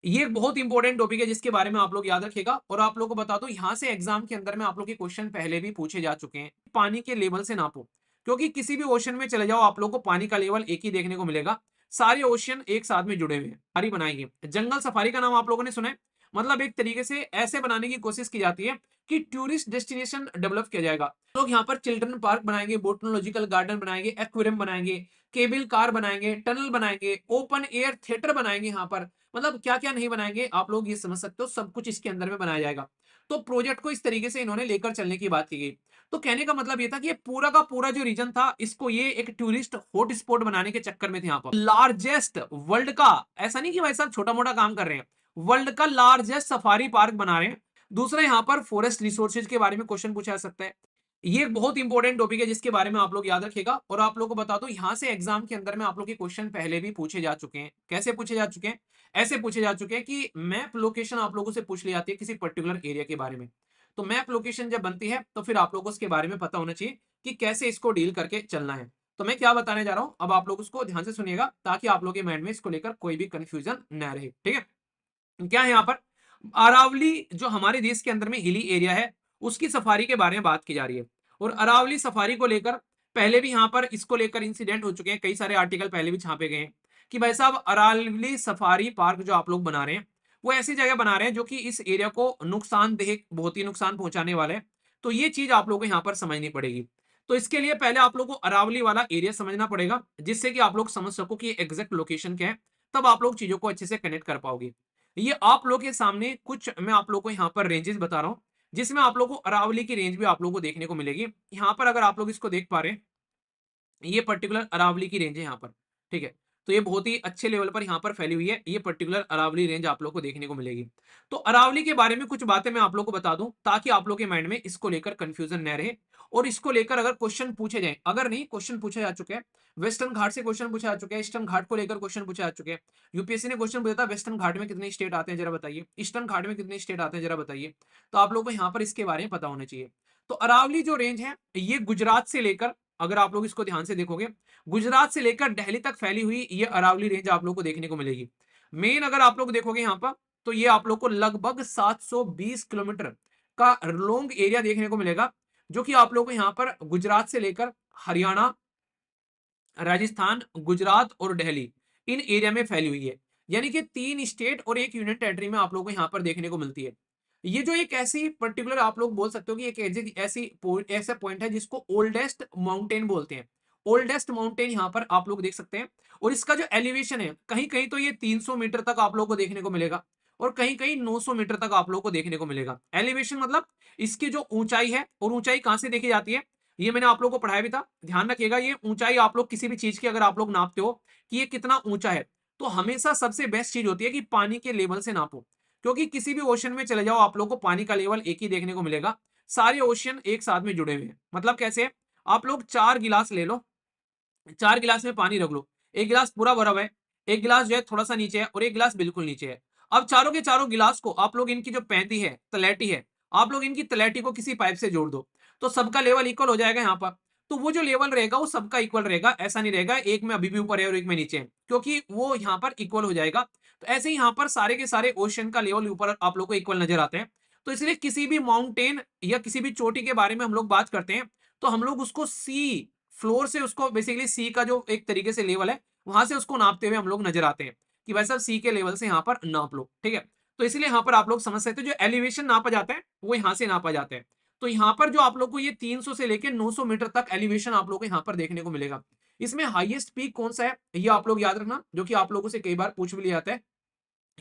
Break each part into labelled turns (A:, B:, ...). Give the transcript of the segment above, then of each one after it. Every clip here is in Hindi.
A: ये एक बहुत इंपॉर्टेंट टॉपिक है जिसके बारे में आप लोग याद रखिएगा। और आप लोगों को बता दो, यहाँ से एग्जाम के अंदर में आप लोग के क्वेश्चन पहले भी पूछे जा चुके हैं। पानी के लेवल से नापो, क्योंकि किसी भी ओशन में चले जाओ आप लोग को पानी का लेवल एक ही देखने को मिलेगा। सारे ओशन एक साथ में जुड़े हुए हैं। सफारी बनाएंगे, जंगल सफारी का नाम आप लोगों ने सुना है। मतलब एक तरीके से ऐसे बनाने की कोशिश की जाती है कि टूरिस्ट डेस्टिनेशन डेवलप किया जाएगा। लोग यहाँ पर चिल्ड्रन पार्क बनाएंगे, बोटोलॉजिकल गार्डन बनाएंगे, एक्वेरियम बनाएंगे, केबल कार बनाएंगे, टनल बनाएंगे, ओपन एयर थिएटर बनाएंगे। यहाँ पर मतलब क्या क्या नहीं बनाएंगे आप लोग ये समझ सकते हो, सब कुछ इसके अंदर में बनाया जाएगा। तो प्रोजेक्ट को इस तरीके से इन्होंने लेकर चलने की बात की गई। तो कहने का मतलब ये था कि ये पूरा का पूरा जो रीजन था, इसको ये एक टूरिस्ट हॉट स्पॉट बनाने के चक्कर में थे। यहाँ पर लार्जेस्ट वर्ल्ड का, ऐसा नहीं कि भाई साहब छोटा मोटा काम कर रहे हैं, वर्ल्ड का लार्जेस्ट सफारी पार्क बना रहे हैं। दूसरा, यहाँ पर फॉरेस्ट रिसोर्सेज के बारे में क्वेश्चन पूछा जा सकता है। ये एक बहुत इंपॉर्टेंट टॉपिक है जिसके बारे में आप लोग याद रखिएगा। और आप लोगों को बता दो, यहाँ से एग्जाम के अंदर में आप लोग के क्वेश्चन पहले भी पूछे जा चुके हैं। कैसे पूछे जा चुके हैं? ऐसे पूछे जा चुके हैं कि मैप लोकेशन आप लोगों से पूछ ली जाती है किसी पर्टिकुलर एरिया के बारे में। तो मैप लोकेशन जब बनती है तो फिर आप लोगों को उसके बारे में पता होना चाहिए कि कैसे इसको डील करके चलना है। तो मैं क्या बताने जा रहा हूं, अब आप लोग उसको ध्यान से सुनिएगा ताकि आप लोग के माइंड में इसको लेकर कोई भी कंफ्यूजन न रहे। ठीक है? क्या है यहाँ पर? अरावली जो हमारे देश के अंदर में हिली एरिया है, उसकी सफारी के बारे में बात की जा रही है। और अरावली सफारी को लेकर पहले भी यहाँ पर इसको लेकर इंसिडेंट हो चुके हैं, कई सारे आर्टिकल पहले भी छापे गए हैं कि भाई साहब अरावली सफारी पार्क जो आप लोग बना रहे हैं, वो ऐसी जगह बना रहे हैं जो कि इस एरिया को नुकसानदेह, बहुत ही नुकसान पहुंचाने वाले हैं। तो ये चीज आप लोगों को यहाँ पर समझनी पड़ेगी। तो इसके लिए पहले आप लोग को अरावली वाला एरिया समझना पड़ेगा, जिससे कि आप लोग समझ सको कि एग्जैक्ट लोकेशन क्या है। तब आप लोग चीजों को अच्छे से कनेक्ट कर पाओगे। ये आप लोग के सामने कुछ मैं आप लोग को यहाँ पर रेंजेस बता रहा हूँ, जिसमें आप लोग को अरावली की रेंज भी आप लोग को देखने को मिलेगी। यहाँ पर अगर आप लोग इसको देख पा रहे हैं, ये पर्टिकुलर अरावली की रेंज है यहाँ पर। ठीक है? तो ये बहुत ही अच्छे लेवल पर यहाँ पर फैली हुई है। ये पर्टिकुलर अरावली रेंज आप लोग को देखने को मिलेगी। तो अरावली के बारे में कुछ बातें मैं आप लोग को बता दूं ताकि आप लोग के माइंड में इसको लेकर कंफ्यूजन न रहे। और इसको लेकर अगर क्वेश्चन पूछे जाए, अगर नहीं क्वेश्चन पूछे जा चुके हैं, वेस्टर्न घाट से क्वेश्चन पूछा जा चुके हैं, ईस्टर्न घाट को लेकर क्वेश्चन पूछे जा चुके हैं। यूपीएससी ने क्वेश्चन पूछा था वेस्टर्न घाट में कितने स्टेट आते हैं जरा बताइए, ईस्टर्न घाट में कितने स्टेट आते हैं जरा बताइए। तो आप लोग को यहाँ पर इसके बारे में पता होना चाहिए। तो अरावली जो रेंज है, ये गुजरात से लेकर, अगर आप लोग इसको ध्यान से देखोगे, गुजरात से लेकर दिल्ली तक फैली हुई ये अरावली रेंज आप लोग को देखने को मिलेगी। मेन अगर आप लोग देखोगे यहाँ पर, तो ये आप लोग को लगभग 720 किलोमीटर का लॉन्ग एरिया देखने को मिलेगा, जो कि आप लोग को यहाँ पर गुजरात से लेकर हरियाणा, राजस्थान, गुजरात और दिल्ली, इन एरिया में फैली हुई है। यानी कि 3 स्टेट और एक यूनियन टेरिटरी में आप लोगों को यहाँ पर देखने को मिलती है। ये जो एक ऐसी पर्टिकुलर आप लोग बोल सकते हो कि एक ऐसा पॉइंट है जिसको ओल्डेस्ट माउंटेन बोलते हैं। ओल्डेस्ट माउंटेन यहाँ पर आप लोग देख सकते हैं। और इसका जो एलिवेशन है, कहीं कहीं तो ये 300 मीटर तक आप लोग को देखने को मिलेगा, और कहीं कहीं 900 मीटर तक आप लोग को देखने को मिलेगा। एलिवेशन मतलब इसकी जो ऊंचाई है, और ऊंचाई कहां से देखी जाती है, ये मैंने आप लोग को पढ़ाया भी था, ध्यान रखिएगा। ये ऊंचाई आप लोग किसी भी चीज की अगर आप लोग नापते हो कि ये कितना ऊंचा है, तो हमेशा सबसे बेस्ट चीज होती है कि पानी के लेवल से नापो। क्योंकि किसी भी ओशन में चले जाओ आप लोग को पानी का लेवल एक ही देखने को मिलेगा। सारे ओशन एक साथ में जुड़े हुए हैं। मतलब कैसे? आप लोग 4 गिलास ले लो, 4 गिलास में पानी रख लो। एक गिलास पूरा भरा हुआ है, एक गिलास जो है थोड़ा सा नीचे है, और एक गिलास बिल्कुल नीचे है। अब चारों के चारों गिलास को आप लोग, इनकी जो पैंती है, तलैटी है, आप लोग इनकी तलैटी को किसी पाइप से जोड़ दो, तो सबका लेवल इक्वल हो जाएगा यहाँ पर। तो वो जो लेवल रहेगा वो सबका इक्वल रहेगा, ऐसा नहीं रहेगा एक में अभी भी ऊपर है और एक में नीचे है, क्योंकि वो यहाँ पर इक्वल हो जाएगा। तो ऐसे ही यहाँ पर सारे के सारे ओशन का लेवल ऊपर आप लोग को इक्वल नजर आते हैं। तो इसलिए किसी भी माउंटेन या किसी भी चोटी के बारे में हम लोग बात करते हैं, तो हम लोग उसको सी फ्लोर से, उसको बेसिकली सी का जो एक तरीके से लेवल है, वहां से उसको नापते हुए हम लोग नजर आते हैं कि भाई साहब सी के लेवल से यहाँ पर नाप लो। ठीक है? तो इसलिए यहाँ पर आप लोग समझ सकते हो, जो एलिवेशन नापा जाता है वो यहाँ से नापा जाता है। तो यहाँ पर जो आप लोग को ये 300 से लेकर 900 मीटर तक एलिवेशन आप लोग को यहाँ पर देखने को मिलेगा। इसमें हाईएस्ट पीक कौन सा है, ये आप लोग याद रखना, जो कि आप लोगों से कई बार पूछ भी लिया जाता है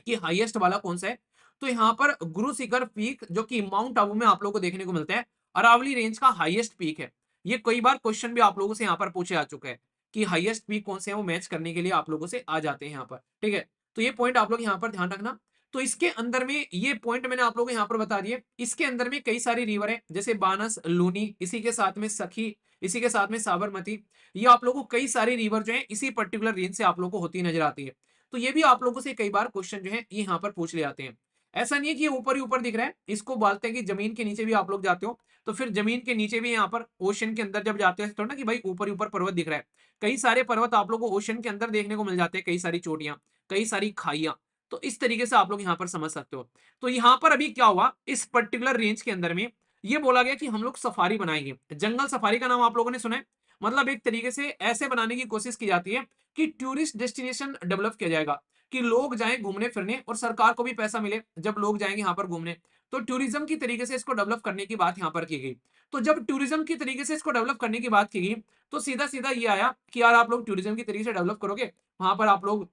A: कि हाईएस्ट वाला कौन सा है। तो यहाँ पर गुरु शिखर पीक, जो कि माउंट आबू में आप लोगों को देखने को मिलता है, अरावली रेंज का हाईएस्ट पीक है। ये कई बार क्वेश्चन भी आप लोगों से यहाँ पर पूछे जा चुका है कि हाईएस्ट पीक कौन से है, वो मैच करने के लिए आप लोगों से आ जाते हैं यहाँ पर। ठीक है? तो ये पॉइंट आप लोग यहाँ पर ध्यान रखना। तो इसके अंदर में ये पॉइंट मैंने आप लोगों को यहाँ पर बता दिए। इसके अंदर में कई सारी रिवर है, जैसे बानस, लूनी, इसी के साथ में सखी, इसी के साथ में साबरमती। ये आप लोगों को कई सारी रिवर जो है इसी पर्टिकुलर रेंज से आप लोग को होती नजर आती है। तो ये भी आप लोगों से कई बार क्वेश्चन जो है ये यहाँ पर पूछ ले जाते हैं। ऐसा नहीं है कि ये ऊपर ही ऊपर दिख रहा है, इसको बोलते हैं कि जमीन के नीचे भी आप लोग जाते हो, तो फिर जमीन के नीचे भी यहाँ पर ओशन के अंदर जब जाते हैं तो ना कि भाई ऊपर ही ऊपर पर्वत दिख रहा है। कई सारे पर्वत आप लोग को ओशन के अंदर देखने को मिल जाते हैं, कई सारी चोटियां, कई सारी खाइयां। तो इस तरीके से आप लोग यहाँ पर समझ सकते हो। तो यहाँ पर अभी क्या हुआ, इस पर्टिकुलर रेंज के अंदर में ये बोला गया कि हम लोग सफारी बनाएंगे। जंगल सफारी का नाम आप लोगों ने सुना है, मतलब एक तरीके से ऐसे बनाने की कोशिश की जाती है कि टूरिस्ट डेस्टिनेशन डेवलप किया जाएगा, कि लोग जाएं घूमने फिरने और सरकार को भी पैसा मिले जब लोग जाएंगे यहाँ पर घूमने। तो टूरिज्म की तरीके से इसको डेवलप करने की बात यहाँ पर की गई। तो जब टूरिज्म की तरीके से इसको डेवलप करने की बात की गई, तो सीधा सीधा ये आया कि यार आप लोग टूरिज्म की तरीके से डेवलप करोगे, वहां पर आप लोग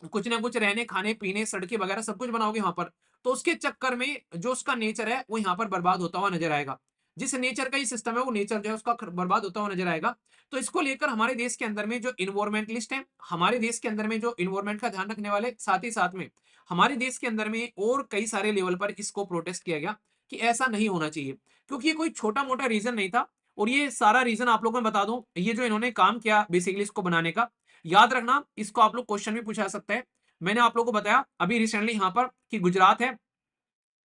A: कुछ ना कुछ रहने खाने पीने सड़कें वगैरह सब कुछ बनाओगे वहां पर, तो उसके चक्कर में जो उसका नेचर है वो यहाँ पर बर्बाद होता हुआ नजर आएगा। जिस नेचर का ये सिस्टम है वो नेचर जो है उसका बर्बाद होता हुआ नजर आएगा। तो इसको लेकर हमारे देश के अंदर में जो इन्वायरमेंटलिस्ट है, हमारे देश के अंदर में जो इन्वायरमेंट का ध्यान रखने वाले, साथ ही साथ में हमारे देश के अंदर में और कई सारे लेवल पर इसको प्रोटेस्ट किया गया कि ऐसा नहीं होना चाहिए, क्योंकि ये कोई छोटा मोटा रीजन नहीं था। और ये सारा रीजन आप लोगों को बता दूं, ये जो इन्होंने काम किया बेसिकली इसको बनाने का, याद रखना इसको आप लोग क्वेश्चन भी पूछा सकते हैं। मैंने आप लोगों को बताया अभी रिसेंटली यहाँ पर कि गुजरात है,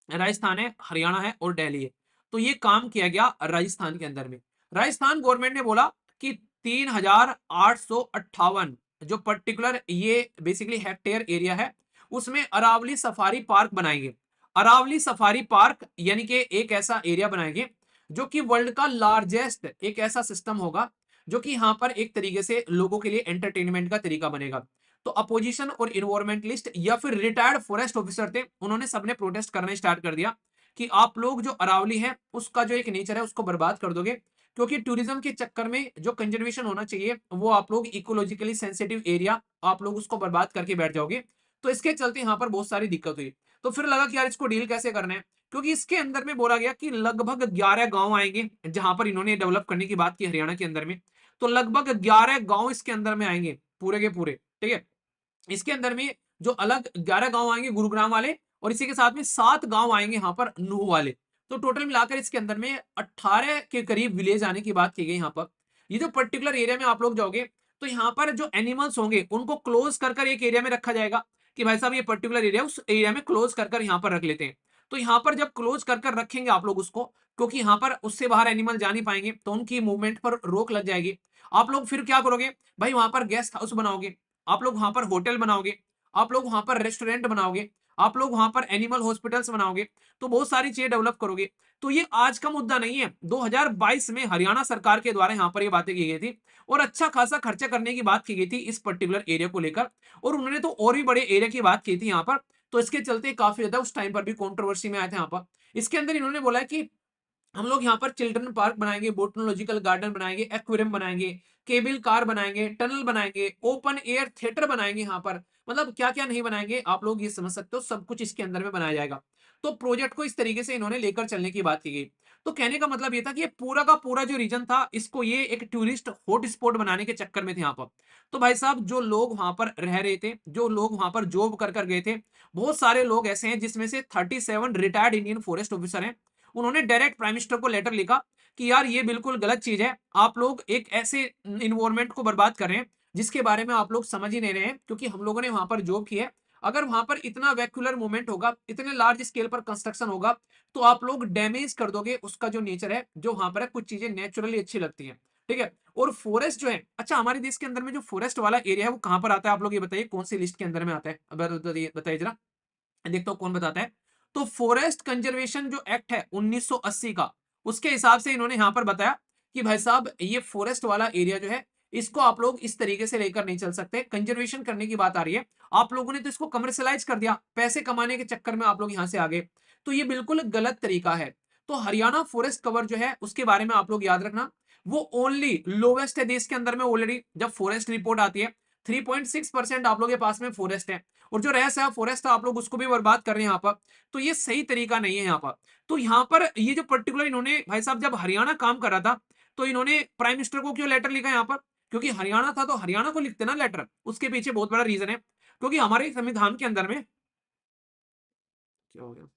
A: राजस्थान है, हरियाणा है और दिल्ली है। तो ये काम किया गया राजस्थान के अंदर में। राजस्थान गवर्नमेंट ने बोला कि 3,858 जो पर्टिकुलर ये बेसिकली हेक्टेयर एरिया है, उसमें अरावली सफारी पार्क बनाएंगे। अरावली सफारी पार्क यानी कि एक ऐसा एरिया बनाएंगे जो कि वर्ल्ड का लार्जेस्ट एक ऐसा सिस्टम होगा, जो कि यहाँ पर एक तरीके से लोगों के लिए एंटरटेनमेंट का तरीका बनेगा। तो अपोजिशन और इन्वायरमेंटलिस्ट या फिर रिटायर्ड फॉरेस्ट ऑफिसर थे, उन्होंने सबने प्रोटेस्ट करना स्टार्ट कर दिया कि आप लोग जो अरावली है उसका जो एक नेचर है उसको बर्बाद कर दोगे, क्योंकि टूरिज्म के चक्कर में जो कंजर्वेशन होना चाहिए वो आप लोग इकोलॉजिकली सेंसिटिव एरिया आप लोग उसको बर्बाद करके बैठ जाओगे। तो इसके चलते यहाँ पर बहुत सारी दिक्कत हुई। तो फिर लगा कि यार इसको डील कैसे करना है, क्योंकि इसके अंदर में बोला गया कि लगभग 11 गांव आएंगे जहां पर इन्होंने डेवलप करने की बात की हरियाणा के अंदर में। तो लगभग 11 गांव इसके अंदर में आएंगे पूरे के पूरे, ठीक है। इसके अंदर में जो अलग 11 गांव आएंगे गुरुग्राम वाले, और इसी के साथ में 7 गांव आएंगे यहाँ पर नूह वाले। तो टोटल मिलाकर इसके अंदर में 18 के करीब विलेज आने की बात की गई यहाँ पर। ये जो पर्टिकुलर एरिया में आप लोग जाओगे, तो यहाँ पर जो एनिमल्स होंगे उनको क्लोज कर एक एरिया में रखा जाएगा कि भाई साहब ये पर्टिकुलर एरिया उस एरिया में क्लोज कर यहाँ पर रख लेते हैं। तो यहाँ पर जब क्लोज कर रखेंगे आप लोग उसको, क्योंकि यहाँ पर उससे बाहर एनिमल जा नहीं पाएंगे, तो उनकी मूवमेंट पर रोक लग जाएगी। आप लोग फिर क्या करोगे भाई, वहां पर गेस्ट हाउस बनाओगे, आप लोग वहां पर होटल बनाओगे, आप लोग वहां पर रेस्टोरेंट बनाओगे, आप लोग वहां पर एनिमल हॉस्पिटल्स बनाओगे, तो बहुत सारी चीजें डेवलप करोगे। तो ये आज का मुद्दा नहीं है, 2022 में हरियाणा सरकार के द्वारा यहाँ पर ये बातें की गई थी और अच्छा खासा खर्चा करने की बात की गई थी इस पर्टिकुलर एरिया को लेकर। और उन्होंने तो और भी बड़े एरिया की बात की थी यहाँ पर। तो इसके चलते काफी ज्यादा उस टाइम पर भी कंट्रोवर्सी में आया था यहाँ पर। इसके अंदर इन्होंने बोला कि हम लोग यहाँ पर चिल्ड्रन पार्क बनाएंगे, बोटनोलॉजिकल गार्डन बनाएंगे, एक्वेरियम बनाएंगे, केबल कार बनाएंगे, टनल बनाएंगे, ओपन एयर थिएटर बनाएंगे यहाँ पर। मतलब क्या क्या नहीं बनाएंगे आप लोग ये समझ सकते हो, सब कुछ इसके अंदर में बनाया जाएगा। तो प्रोजेक्ट को इस तरीके से इन्होंने लेकर चलने की बात की गई। तो कहने का मतलब ये था कि ये पूरा का पूरा जो रीजन था इसको ये एक टूरिस्ट हॉट स्पॉट बनाने के चक्कर में थे यहाँ पर। तो भाई साहब जो लोग वहां पर रह रहे थे, जो लोग वहां पर जॉब कर गए थे, बहुत सारे लोग ऐसे हैं जिसमें से 37 रिटायर्ड इंडियन फॉरेस्ट ऑफिसर हैं। उन्होंने डायरेक्ट प्राइम मिनिस्टर को लेटर लिखा कि यार ये बिल्कुल गलत चीज है, आप लोग एक ऐसे इन्वायरमेंट को बर्बाद कर रहे हैं जिसके बारे में आप लोग समझ ही नहीं रहे हैं, क्योंकि हम लोगों ने वहां पर जॉब की है। अगर वहां पर इतना वैक्यूलर मूवमेंट होगा, इतने लार्ज स्केल पर कंस्ट्रक्शन होगा, तो आप लोग डैमेज कर दोगे उसका जो नेचर है, जो वहां पर है कुछ चीजें नेचुरली अच्छी लगती हैं, ठीक है। और फॉरेस्ट जो है, अच्छा हमारे देश के अंदर में जो फॉरेस्ट वाला एरिया है वो कहां पर आता है, आप लोग ये बताइए कौन सी लिस्ट के अंदर में आता है, अब बताइए जरा, देखता हूं कौन बताता है। तो फॉरेस्ट कंजर्वेशन जो एक्ट है 1980 का, उसके हिसाब से इन्होंने यहां पर बताया कि भाई साहब ये फॉरेस्ट वाला एरिया जो है इसको आप लोग इस तरीके से लेकर नहीं चल सकते, कंजर्वेशन करने की बात आ रही है। आप लोगों ने तो इसको कमर्शियलाइज कर दिया, पैसे कमाने के चक्कर में आप लोग यहां से आ गए, तो ये बिल्कुल गलत तरीका है। तो हरियाणा फॉरेस्ट कवर जो है उसके बारे में आप लोग याद रखना, वो ओनली लोवेस्ट है देश के अंदर में। ऑलरेडी जब फॉरेस्ट रिपोर्ट आती है 3.6% आप लोग के पास में फॉरेस्ट है, और जो रह है फॉरेस्ट आप लोग उसको भी बर्बाद कर रहे हैं यहाँ पर। तो ये सही तरीका नहीं है यहाँ पर। तो यहाँ पर ये जो पर्टिकुलर इन्होंने भाई साहब जब हरियाणा काम कर रहा था, तो इन्होंने प्राइम मिनिस्टर को क्यों लेटर लिखा यहाँ पर, क्योंकि हरियाणा था तो हरियाणा को लिखते ना लेटर, उसके पीछे बहुत बड़ा रीजन है। क्योंकि हमारे संविधान के अंदर में क्या हो गया,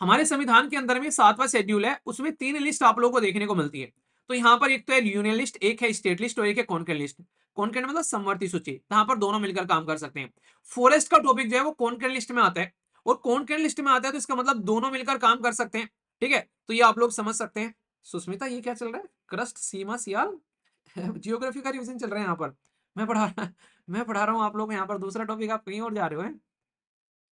A: हमारे संविधान के अंदर में 7वां शेड्यूल है, उसमें 3 लिस्ट आप लोगों को देखने को मिलती है। तो यहाँ पर एक तो है यूनियन लिस्ट, एक है स्टेट लिस्ट और एक है कॉन्करेंट लिस्ट। कॉन्करेंट मतलब समवर्ती सूची, यहाँ पर दोनों मिलकर काम कर सकते हैं। फॉरेस्ट का टॉपिक जो है वो कॉन्करेंट लिस्ट में आता है, और कॉन्करेंट लिस्ट में आता है तो इसका मतलब दोनों मिलकर काम कर सकते हैं, ठीक है। तो ये आप लोग समझ सकते हैं। सुस्मिता ये क्या चल रहा है, क्रस्ट सीमा सियाल जियोग्राफी का रिवीजन चल रहा है यहाँ पर। मैं पढ़ा मैं पढ़ा रहा हूँ आप लोग को यहाँ पर दूसरा टॉपिक, आप कहीं और जा रहे हो हैं।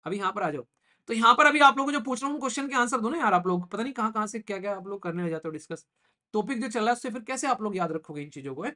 A: अभी यहाँ पर आ जाओ। तो यहाँ पर अभी आप लोगों को जो पूछ रहा हूँ क्वेश्चन के आंसर दो ना यार, आप लोग पता नहीं कहाँ-कहाँ से क्या-क्या आप लोग करने लग जाते हो डिस्कस। टॉपिक जो चल रहा है उससे फिर कैसे आप लोग याद रखोगे इन चीज़ों को, हैं?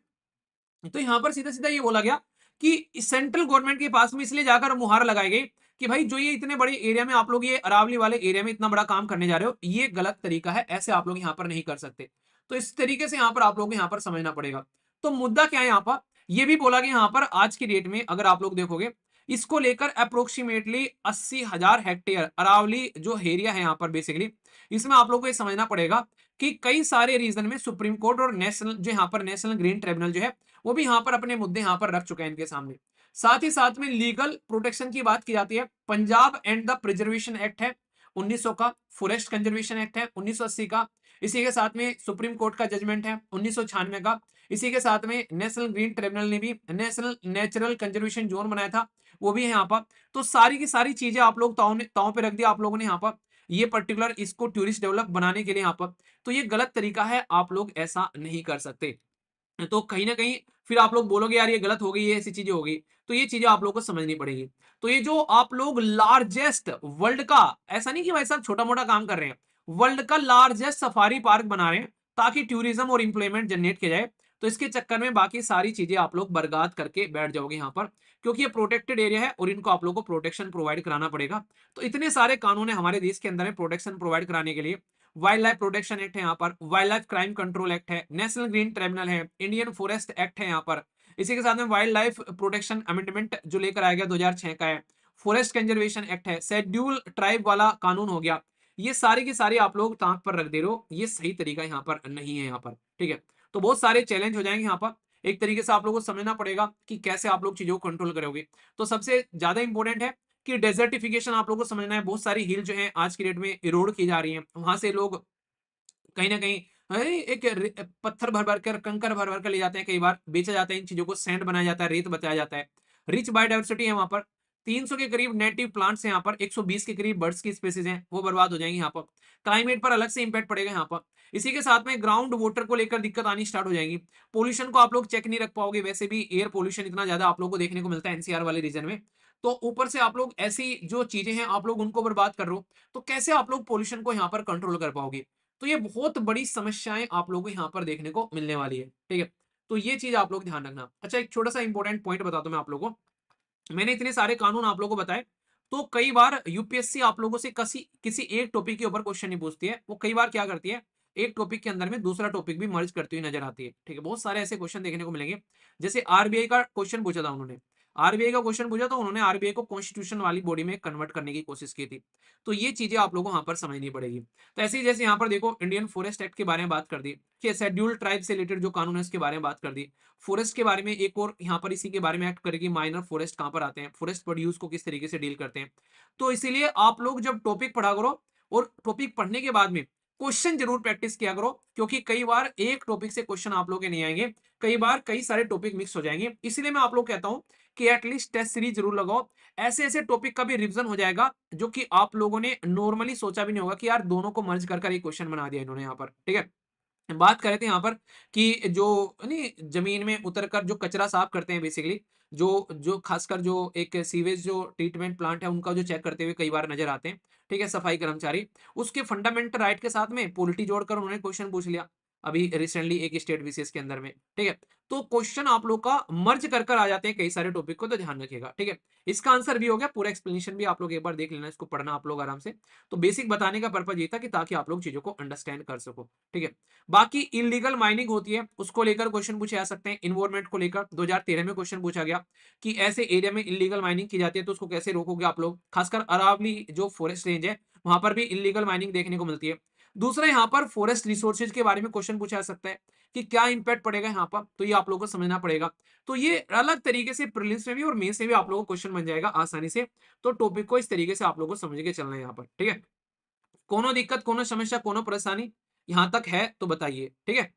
A: तो यहाँ पर सीधा-सीधा ये बोला गया कि सेंट्रल गवर्नमेंट के पास में इसलिए जाकर मुहर लगाई गई कि भाई जो ये इतने बड़े एरिया में आप लोग ये अरावली वाले एरिया में इतना बड़ा काम करने जा रहे हो, ये गलत तरीका है, ऐसे आप लोग यहाँ पर नहीं कर सकते। तो इस तरीके से यहाँ पर आप लोगों को यहाँ पर समझना पड़ेगा। तो मुद्दा क्या है यहाँ पर? ये भी बोला गया यहाँ पर आज की डेट में अगर आप लोग देखोगे, इसको लेकर अप्रोक्सीमेटली 80,000 हेक्टेयर अरावली जो एरिया है यहाँ पर बेसिकली, इसमें आप लोग को ये समझना पड़ेगा कि कई सारे रीजन में सुप्रीम कोर्ट और नेशनल जो यहाँ पर नेशनल ग्रीन ट्रिब्यूनल जो है वो भी यहाँ पर अपने मुद्दे यहाँ पर रख चुके हैं इनके सामने। साथ ही साथ में लीगल प्रोटेक्शन की बात की जाती है। Punjab and the preservation act है 1900 का, फॉरेस्ट कंजर्वेशन एक्ट है 1980 का, इसी के साथ में सुप्रीम कोर्ट का जजमेंट है 1996 का, इसी के साथ में नेशनल ग्रीन ट्रिब्यूनल ने भी नेशनल नेचुरल कंजर्वेशन जोन बनाया था, वो भी है यहाँ पर। तो सारी की सारी चीजें आप लोग ताव पे रख दिया आप लोगों ने यहाँ पर, ये पर्टिकुलर इसको टूरिस्ट डेवलप बनाने के लिए यहाँ पर। तो ये गलत तरीका है, आप लोग ऐसा नहीं कर सकते। तो कहीं न कहीं फिर आप लोग बोलोगे यार ये गलत हो गई, ये ऐसी चीज़ें हो गई। तो ये चीज़ें आप लोगों को समझनी पड़ेगी। तो ये जो आप लोग लार्जेस्ट वर्ल्ड का, ऐसा नहीं कि भाई साहब छोटा-मोटा काम कर रहे हैं। वर्ल्ड का लार्जेस्ट सफारी पार्क बना रहे हैं ताकि टूरिज्म और एम्प्लॉयमेंट जनरेट किया जाए। तो इसके चक्कर में बाकी सारी चीज़ें आप लोग बर्बाद करके बैठ जाओगे यहाँ पर, क्योंकि ये प्रोटेक्टेड एरिया है और इनको आप लोगों को प्रोटेक्शन प्रोवाइड कराना पड़ेगा। तो इतने सारे कानून है हमारे देश के अंदर में प्रोटेक्शन प्रोवाइड कराने के लिए। वाइल्ड लाइफ प्रोटेक्शन एक्ट है यहाँ पर, wild life crime control act है, नेशनल ग्रीन ट्रिब्यूनल है, इंडियन फॉरेस्ट एक्ट है यहाँ पर। इसी के साथ में वाइल्ड लाइफ प्रोटेक्शन अमेंडमेंट जो लेकर आया गया 2006 का है, फॉरेस्ट कंजर्वेशन एक्ट है, शेड्यूल ट्राइब वाला कानून हो गया। ये सारी की सारी आप लोग ताक पर रख दे रहे हो, ये सही तरीका यहाँ पर नहीं है यहाँ पर, ठीक है। तो बहुत सारे चैलेंज हो जाएंगे यहाँ पर। एक तरीके से आप लोगों को समझना पड़ेगा कि कैसे आप लोग चीजों को कंट्रोल करोगे। तो सबसे ज्यादा इंपॉर्टेंट है कि डेजर्टिफिकेशन आप लोगों को समझना है। बहुत सारी हिल जो है आज की डेट में इरोड की जा रही है, वहां से लोग कहीं न कहीं अरे एक पत्थर भर-भर कर, कंकड़ भर-भर कर ले जाते हैं, कई बार बेचा जाता है इन चीज़ों को, सैंड बनाया जाता है, रेत बताया जाता है। रिच बायोडायवर्सिटी है वहाँ पर, 300 के करीब नेटिव प्लांट्स हैं यहाँ पर, 120 के करीब बर्ड्स की स्पीशीज़ हैं, वो बर्बाद हो जाएँगी यहाँ पर। क्लाइमेट पर अलग से इम्पैक्ट पड़ेगा यहाँ पर। इसी के साथ में ग्राउंड वाटर को लेकर दिक्कत आनी स्टार्ट हो जाएगी। पॉल्यूशन को आप लोग चेक नहीं रख पाओगे, वैसे भी एयर पॉल्यूशन इतना ज़्यादा आप लोगों को देखने को मिलता है एनसीआर वाले रीजन में। तो ऊपर से आप लोग ऐसी जो चीज़ें हैं, आप लोग उनको बर्बाद कर रहे हो, तो कैसे आप लोग पॉल्यूशन को यहाँ पर कंट्रोल कर पाओगे? तो ये बहुत बड़ी समस्याएँ आप लोगों को यहाँ पर देखने को मिलने वाली है, ठीक है? तो ये चीज़ आप लोग ध्यान रखना। अच्छा एक छोटा-सा इंपॉर्टेंट पॉइंट बताता हूँ मैं आप लोगों को। मैंने इतने सारे कानून आप लोगों को बताए, तो कई बार यूपीएससी आप लोगों से कसी किसी एक टॉपिक के ऊपर क्वेश्चन नहीं पूछती है। वो कई बार क्या करती है, एक टॉपिक के अंदर में दूसरा टॉपिक भी मर्ज करती हुई नज़र आती है, ठीक है? बहुत सारे ऐसे क्वेश्चन देखने को मिलेंगे। जैसे आरबीआई का क्वेश्चन पूछा था उन्होंने। आरबीआई का क्वेश्चन पूछा तो उन्होंने आरबीआई को कॉन्स्टिट्यूशन वाली बॉडी में कन्वर्ट करने की कोशिश की थी। तो ये चीज़ें आप लोगों को यहाँ पर समझनी पड़ेगी। तो ऐसे ही जैसे यहाँ पर देखो इंडियन फॉरेस्ट एक्ट के बारे में बात कर दी, कि शेड्यूल्ड ट्राइब से रिलेटेड जो कानून है उसके बारे में बात कर दी। फॉरेस्ट के बारे में एक और यहाँ पर इसी के बारे में एक्ट करेगी, माइनर फॉरेस्ट कहाँ पर आते हैं, फॉरेस्ट प्रोड्यूस को किस तरीके से डील करते हैं। तो इसीलिए आप लोग जब टॉपिक पढ़ा करो और टॉपिक पढ़ने के बाद में क्वेश्चन जरूर प्रैक्टिस किया करो, क्योंकि कई बार एक टॉपिक से क्वेश्चन आप लोग के नहीं आएंगे, कई बार कई सारे टॉपिक मिक्स हो जाएंगे। इसीलिए मैं आप लोग कहता हूं कि एटलीस्ट टेस्ट सीरीज जरूर लगाओ। ऐसे ऐसे टॉपिक का भी रिवीजन हो जाएगा जो कि आप लोगों ने नॉर्मली सोचा भी नहीं होगा कि यार दोनों को मर्ज कर एक क्वेश्चन बना दिया इन्होंने यहाँ पर, ठीक है। बात कर रहे थे यहाँ पर कि जो नहीं जमीन में उतरकर जो कचरा साफ करते हैं बेसिकली, जो जो खासकर जो एक सीवेज जो ट्रीटमेंट प्लांट है उनका जो चेक करते हुए कई बार नजर आते हैं, ठीक है, सफाई कर्मचारी, उसके फंडामेंटल राइट के साथ में पॉलिटी जोड़कर उन्होंने क्वेश्चन पूछ लिया अभी रिसेंटली एक स्टेट विशेष के अंदर में, ठीक है। तो क्वेश्चन आप लोग का मर्ज कर कर आ जाते हैं कई सारे टॉपिक को, तो ध्यान रखिएगा, ठीक है। इसका आंसर भी हो गया, पूरा एक्सप्लेनेशन भी आप लोग एक बार देख लेना, इसको पढ़ना आप लोग आराम से। तो बेसिक बताने का पर्पज ये था कि ताकि आप लोग चीजों को अंडरस्टैंड कर सको, ठीक है। बाकी इलीगल माइनिंग होती है, उसको लेकर क्वेश्चन पूछे जा सकते हैं। इन्वायरमेंट को लेकर 2013 में क्वेश्चन पूछा गया कि ऐसे एरिया में इलीगल माइनिंग की जाती है तो उसको कैसे रोकोगे आप लोग। खासकर अरावली जो फॉरेस्ट रेंज है वहां पर भी इलीगल माइनिंग देखने को मिलती है। दूसरा यहाँ पर फॉरेस्ट रिसोर्सेज के बारे में क्वेश्चन पूछा जा सकता है कि क्या इंपैक्ट पड़ेगा यहाँ पर, तो ये आप लोगों को समझना पड़ेगा। तो ये अलग तरीके से प्रीलिम्स में भी और मेंस में भी आप लोगों को क्वेश्चन बन जाएगा आसानी से। तो टॉपिक को इस तरीके से आप लोगों को समझ के चलना है यहाँ पर, ठीक है। कोनो दिक्कत, कोनो समस्या, कोनो परेशानी यहाँ तक है तो बताइए, ठीक है।